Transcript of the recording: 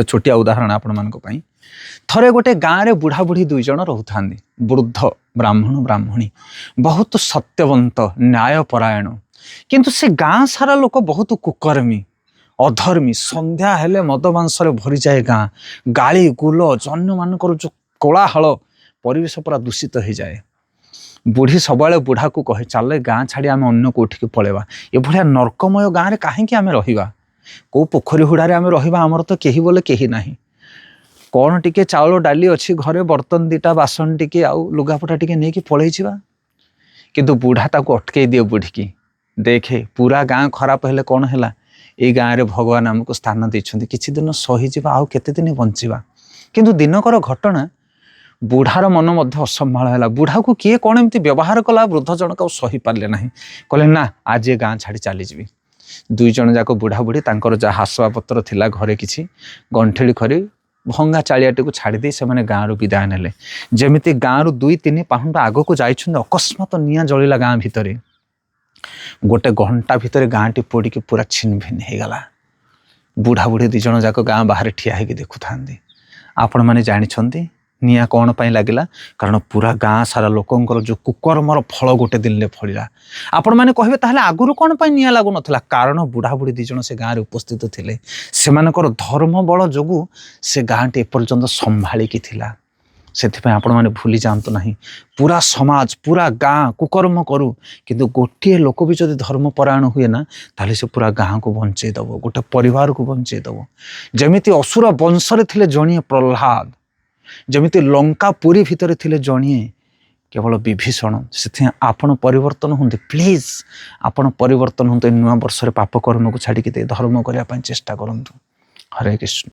गोटे छोटिया उदाहरण आपण मान थरे गोटे गाँव में बुढ़ा बुढ़ी दुई जन रोता वृद्ध ब्राह्मण ब्राह्मणी बहुत सत्यवंत न्यायपरायण किंतु से गाँ सारा लोक बहुत कुकर्मी अधर्मी संध्या हेले मद मांस भरी जाए गाँ गाली गुल जन मानक जो कोलाहल परिवेश पूरा दूषित हो जाए। बुढ़ी सब बुढ़ा को कहे चल गाँ छाड़ी आम अन्न कौटिक पलैवा ये भाया नर्कमय गाँव में कहीं आम रहा कौ पोखरी हुड़ारे आम रहा आमर तो कहीं बोले कहीं ना कौन टिके चाउल डाली अच्छी घरे बर्तन दीटा बासन टिके आउ लुगापटा टिके नहीं कि पलैबा किंतु बुढ़ा ताको अटकई दिए बुढ़ी की देखे पूरा गाँ खराब हेले कौन है ये गाँव में भगवान आमको स्थान देते किसी दिन सहीजा आउ केते दिन बंचा किंतु दिनकर घटना बुढ़ार मन मध्य असंभाल है बुढ़ा को किए कौन एमती व्यवहार कला वृद्ध जनक सही पारे ना कहले ना आज ये गाँ छाड़ी चलीजी दुई जन जाक बुढ़ा बुढ़ी तांकर जहाँ हासवा पत्र थिला घरे किछि गंठेड़ी खरी भंगा चालियाटी को छाड़ी से गाँव रु विदाय नेले जमिति गाँव रु 2-3 पाहुंड आग को जाइछन अकस्मात निया जलिला गाँ भितर गोटे घंटा भितर गाँटी पोड़ी पूरा छिन्न भिन्न हो गला। बुढ़ा बुढ़ी दी जन जाक गाँ बाहर ठिया होगी देखु था आपण मैंने जानी निया कौन पाई लगिला कारण पूरा गाँ सारा लोकंकर जो कुकर्मर फल गोटे दिन फलिला। आपण मैंने कहे ताहले आगुरु कौन पाई निया लागु नथिला कारण बुढ़ा बुढ़ी दी जन से गाँव रे उपस्थित थिले सेमानकर धर्म बल जोगु से गाँटी एपर्यंत संभाळिकी थिला। सेथिपाई आपण मैंने भूली जातु नहीं पूरा समाज पूरा गाँ कुकर्म करू किंतु गोटे लोक भी जदि धर्मपरायण हुए ना ताले से पूरा गाँ को बंचे दब गोटे परिवार को बंचे दब जमिति असुर वंशरे थिले जणिए प्रह्लाद जमिति लंकापुरी भितर थिले जणिए केवल विभीषण से आपण परिवर्तन होंते प्लीज आपण परिवर्तन होंते नुआ वर्ष पाप कर्म को छाड़ी धर्म करने चेष्टा करूँ। हरे कृष्ण।